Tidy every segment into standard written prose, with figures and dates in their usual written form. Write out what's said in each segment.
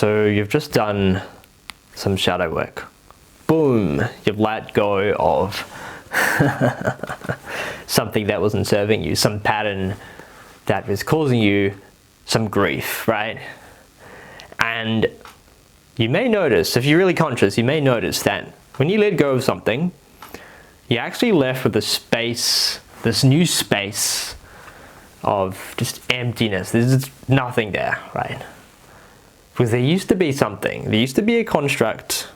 So you've just done some shadow work. Boom, you've let go of something that wasn't serving you, some pattern that was causing you some grief, right? And you may notice, if you're really conscious, you may notice that when you let go of something, you're actually left with a space, this new space of just emptiness. There's just nothing there, right? Because there used to be something, there used to be a construct,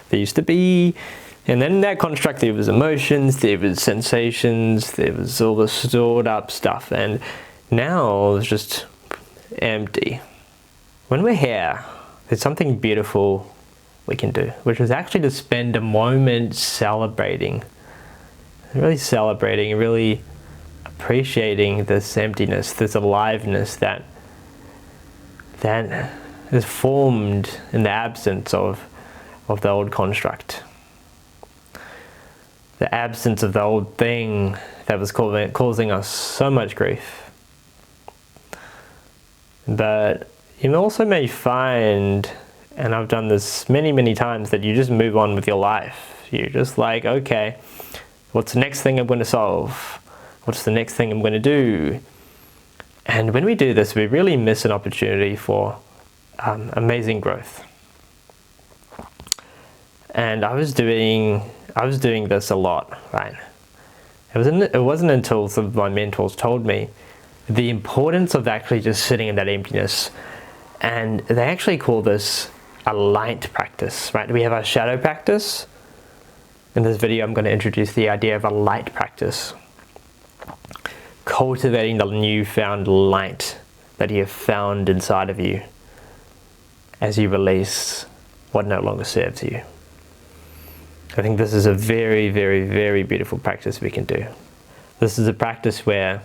there used to be, and then in that construct there was emotions, there was sensations, there was all the stored up stuff, and now it's just empty. When we're here, there's something beautiful we can do, which is actually to spend a moment celebrating, really appreciating this emptiness, this aliveness that is formed in the absence of the old construct. The absence of the old thing that was causing us so much grief. But you also may find, and I've done this many times, that you just move on with your life. You're just like, okay, what's the next thing I'm going to solve? What's the next thing I'm going to do? And when we do this, we really miss an opportunity for amazing growth. And I was doing this a lot, right? It wasn't until some of my mentors told me the importance of actually just sitting in that emptiness. And they actually call this a light practice, right? We have our shadow practice. In this video, I'm going to introduce the idea of a light practice. Cultivating the newfound light that you have found inside of you as you release what no longer serves you. I think this is a very beautiful practice we can do. This is a practice where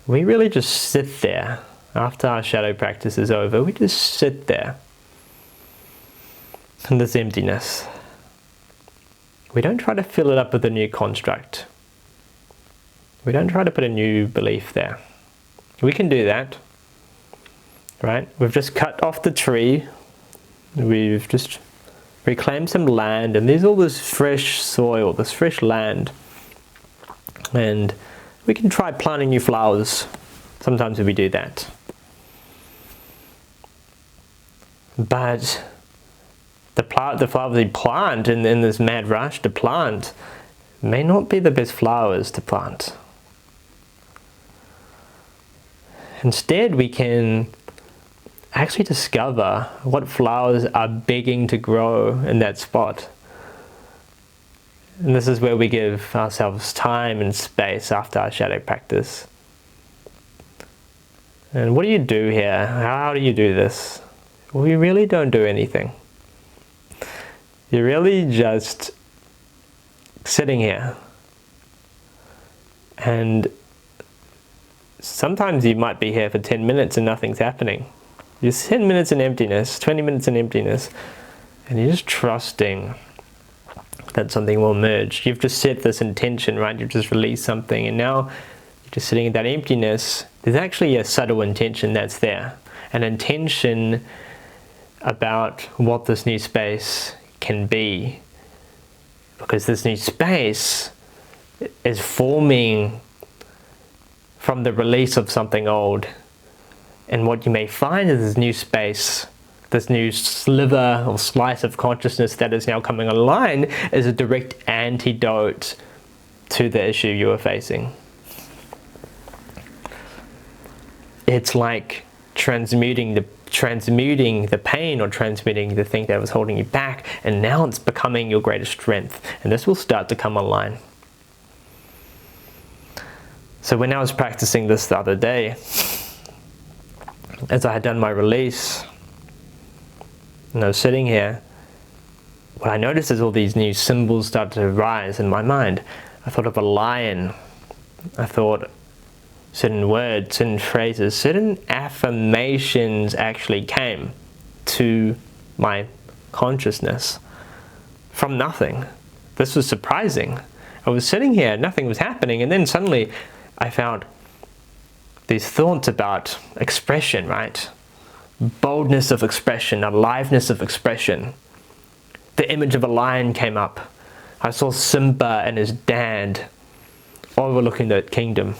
we really just sit there. After our shadow practice is over, we just sit there in this emptiness. We don't try to fill it up with a new construct. We don't try to put a new belief there. We can do that, right? We've just cut off the tree. We've just reclaimed some land, and there's all this fresh soil, this fresh land. And we can try planting new flowers. Sometimes we do that. But the flowers we plant in this mad rush to plant may not be the best flowers to plant. Instead, we can actually discover what flowers are begging to grow in that spot. And this is where we give ourselves time and space after our shadow practice. And what do you do here? How do you do this? Well, you really don't do anything. You're really just sitting here. And sometimes you might be here for 10 minutes and nothing's happening. Just 10 minutes in emptiness, 20 minutes in emptiness, and you're just trusting that something will emerge. You've just set this intention, right? You've just released something, and now you're just sitting in that emptiness. There's actually a subtle intention that's there. An intention about what this new space can be. Because this new space is forming from the release of something old. And what you may find is this new space, this new sliver or slice of consciousness that is now coming online, is a direct antidote to the issue you are facing. It's like transmuting the pain, or transmuting the thing that was holding you back, and now it's becoming your greatest strength, and this will start to come online. So when I was practicing this the other day, as I had done my release, and I was sitting here, what I noticed is all these new symbols started to rise in my mind. I thought of a lion. I thought certain words, certain phrases, certain affirmations actually came to my consciousness from nothing. This was surprising. I was sitting here, nothing was happening, and then suddenly I found these thoughts about expression, right? boldness of expression, aliveness of expression. The image of a lion came up. I saw Simba and his dad overlooking the kingdom.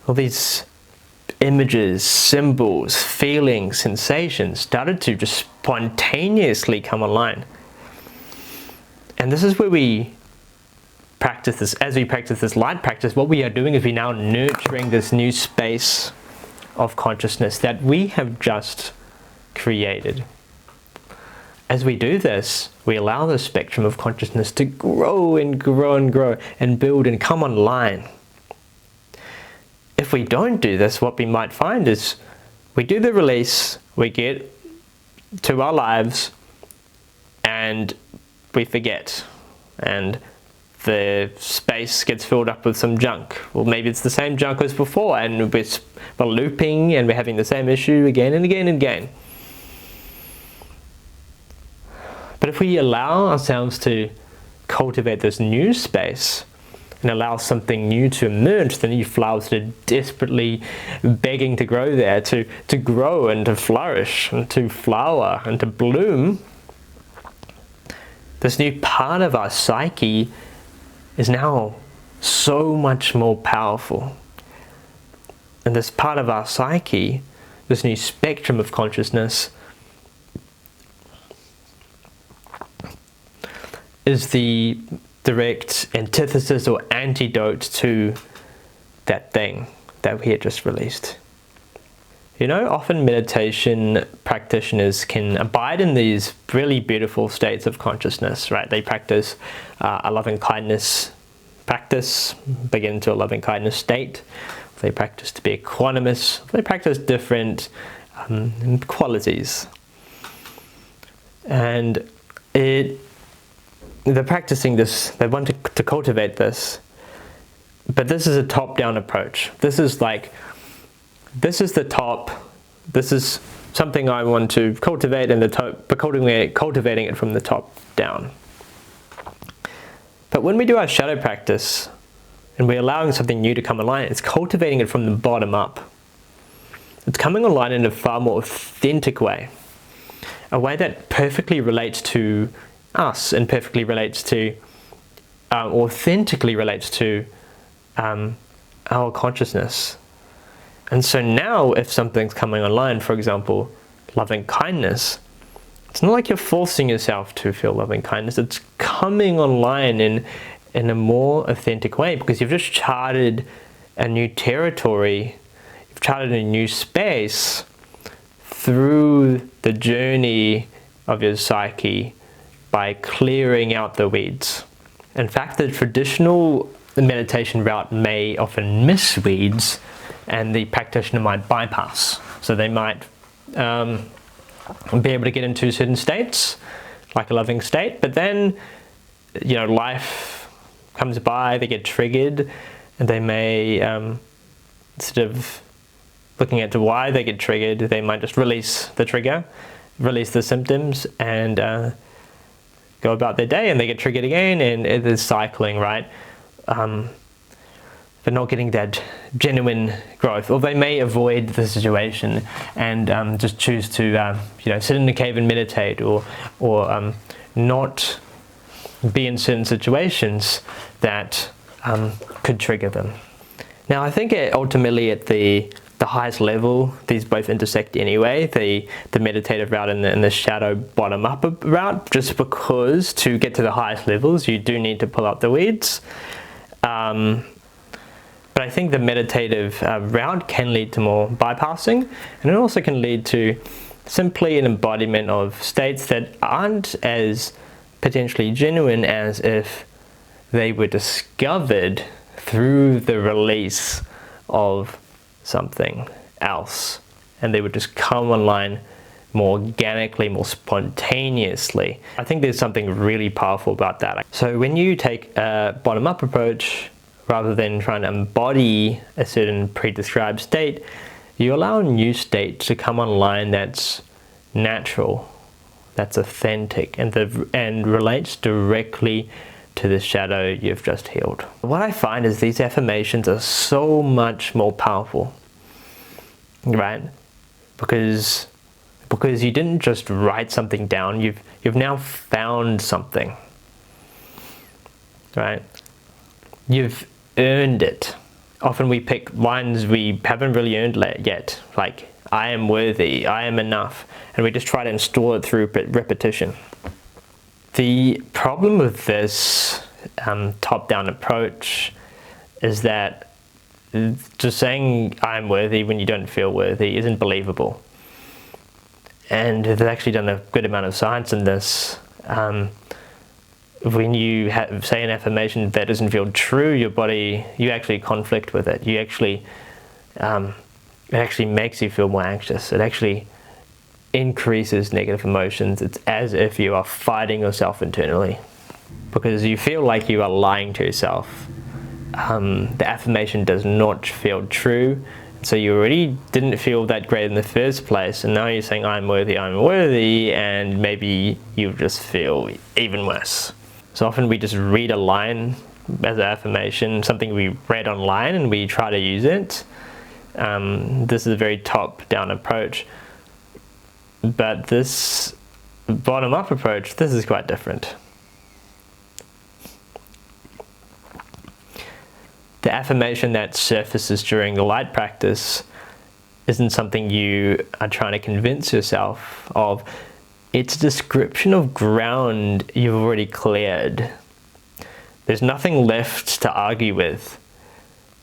All these images, symbols, feelings, sensations started to just spontaneously come online. And this is where we practice this. As we practice this light practice, what we are doing is we're now nurturing this new space of consciousness that we have just created. As we do this, we allow the spectrum of consciousness to grow and grow and grow and build and come online. If we don't do this, what we might find is we do the release, we get to our lives, and we forget. And the space gets filled up with some junk. Or maybe it's the same junk as before, and we're looping and we're having the same issue again and again and again. But if we allow ourselves to cultivate this new space and allow something new to emerge, the new flowers that are desperately begging to grow there, to grow and to flourish and to flower and to bloom, this new part of our psyche is now so much more powerful. And this part of our psyche, this new spectrum of consciousness, is the direct antithesis or antidote to that thing that we had just released. You know, often meditation practitioners can abide in these really beautiful states of consciousness, right? They practice a loving kindness practice, begin to a loving kindness state. They practice to be equanimous. They practice different qualities. And they're practicing this, they want to cultivate this, but this is a top-down approach. This is the top, this is something I want to cultivate in the top, but cultivating it from the top down. But when we do our shadow practice, and we're allowing something new to come online, it's cultivating it from the bottom up. It's coming online in a far more authentic way, a way that perfectly relates to us and perfectly relates to, authentically relates to our consciousness. And so now if something's coming online, for example, loving kindness, it's not like you're forcing yourself to feel loving kindness. It's coming online in a more authentic way because you've just charted a new territory, you've charted a new space through the journey of your psyche by clearing out the weeds. In fact, the traditional meditation route may often miss weeds and the practitioner might bypass. So they might be able to get into certain states, like a loving state, but then, you know, life comes by, they get triggered, and they may, instead of looking at why they get triggered, they might just release the trigger, release the symptoms, and go about their day, and they get triggered again, and it is cycling, right? But not getting that genuine growth. Or they may avoid the situation and just choose to sit in a cave and meditate, or not be in certain situations that could trigger them. Now, I think ultimately at the highest level, these both intersect anyway, the meditative route and the shadow bottom-up route, just because to get to the highest levels, you do need to pull out the weeds. But I think the meditative route can lead to more bypassing, and it also can lead to simply an embodiment of states that aren't as potentially genuine as if they were discovered through the release of something else, and they would just come online more organically, more spontaneously. I think there's something really powerful about that. So when you take a bottom-up approach, rather than trying to embody a certain pre-described state, you allow a new state to come online that's natural, that's authentic, and relates directly to the shadow you've just healed. What I find is these affirmations are so much more powerful, right? because you didn't just write something down, you've now found something, right? You've earned it. Often we pick lines we haven't really earned yet, like I am worthy, I am enough, and we just try to install it through repetition. The problem with this top-down approach is that just saying I'm worthy when you don't feel worthy isn't believable. And they've actually done a good amount of science in this. When you say an affirmation that doesn't feel true, your body, you actually conflict with it. You actually, it actually makes you feel more anxious. It actually increases negative emotions. It's as if you are fighting yourself internally because you feel like you are lying to yourself. The affirmation does not feel true. So you already didn't feel that great in the first place, and now you're saying I'm worthy, and maybe you just feel even worse. So often we just read a line as an affirmation, something we read online, and we try to use it. This is a very top-down approach, but this bottom-up approach, this is quite different. The affirmation that surfaces during the light practice isn't something you are trying to convince yourself of. It's a description of ground you've already cleared. There's nothing left to argue with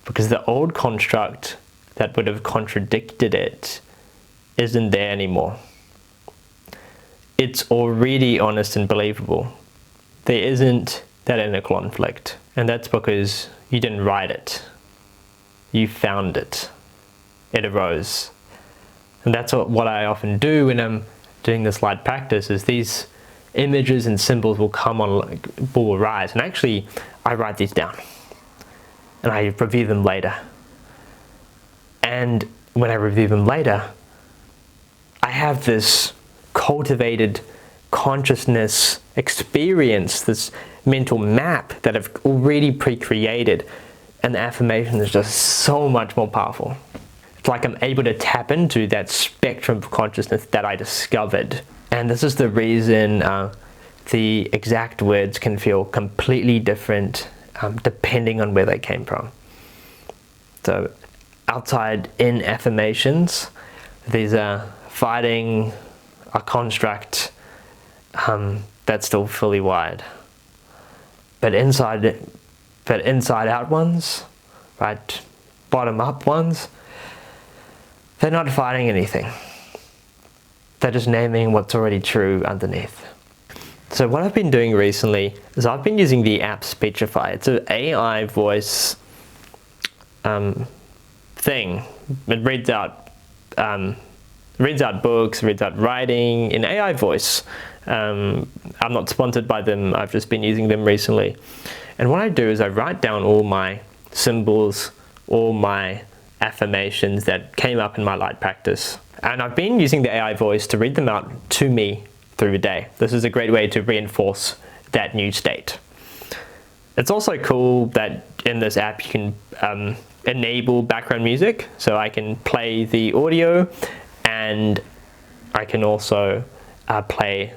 because the old construct that would have contradicted it isn't there anymore. It's already honest and believable. There isn't that inner conflict, and that's because you didn't write it. You found it. It arose. And that's what I often do when I'm doing this light practice, is these images and symbols will will arise. And actually, I write these down. And I review them later. And when I review them later, I have this cultivated consciousness experience, this mental map that I've already pre-created, and the affirmation is just so much more powerful. It's like I'm able to tap into that spectrum of consciousness that I discovered. And this is the reason the exact words can feel completely different depending on where they came from. So outside in affirmations, these are fighting a construct that's still fully wired. But inside out ones, right, bottom up ones, they're not fighting anything. They're just naming what's already true underneath. So what I've been doing recently is I've been using the app Speechify. It's an AI voice thing. It reads out books, reads out writing in AI voice. I'm not sponsored by them, I've just been using them recently. And what I do is I write down all my symbols, all my affirmations that came up in my light practice. And I've been using the AI voice to read them out to me through the day. This is a great way to reinforce that new state. It's also cool that in this app you can enable background music, so I can play the audio and I can also play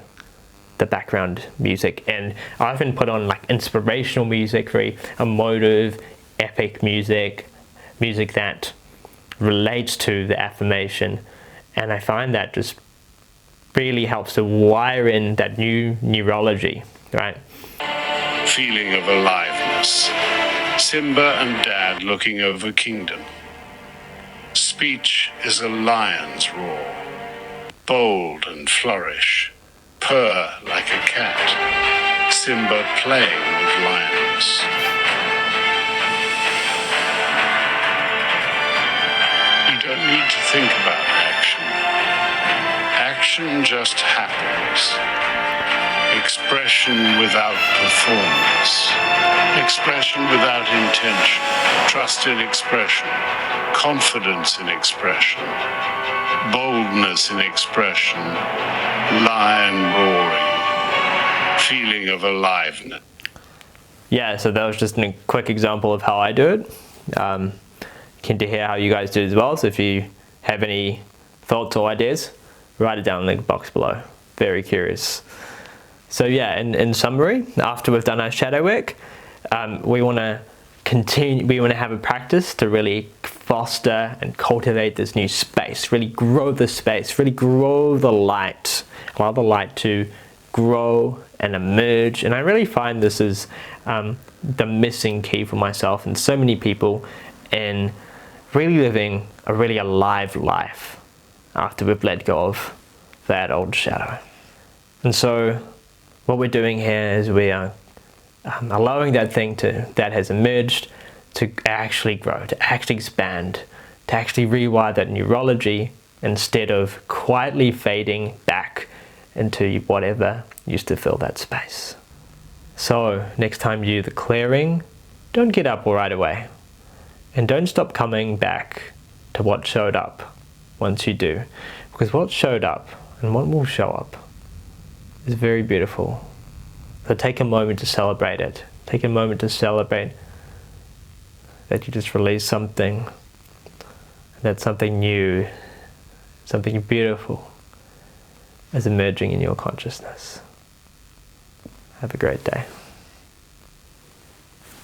the background music. And I often put on like inspirational music, very emotive, epic music that relates to the affirmation, and I find that just really helps to wire in that new neurology, right? Feeling of aliveness. Simba and Dad looking over kingdom. Speech is a lion's roar. Bold and flourish. Purr like a cat. Simba playing with lioness. You don't need to think about action. Action just happens. Expression without performance. Expression without intention. Trust in expression. Confidence in expression. Boldness in expression. Lion roaring. Feeling of aliveness. Yeah, so that was just a quick example of how I do it. Keen to hear how you guys do it as well. So if you have any thoughts or ideas, write it down in the box below. Very curious. So yeah, in summary, after we've done our shadow work, we want to have a practice to really foster and cultivate this new space, really grow the space, really grow the light, allow the light to grow and emerge. And I really find this is the missing key for myself and so many people in really living a really alive life after we've let go of that old shadow. And so what we're doing here is we are allowing that thing that has emerged to actually grow, to actually expand, to actually rewire that neurology instead of quietly fading back into whatever used to fill that space. So next time you do the clearing, don't get up right away. And don't stop coming back to what showed up once you do. Because what showed up and what will show up is very beautiful. So take a moment to celebrate it. Take a moment to celebrate that you just released something, that something new, something beautiful is emerging in your consciousness. Have a great day.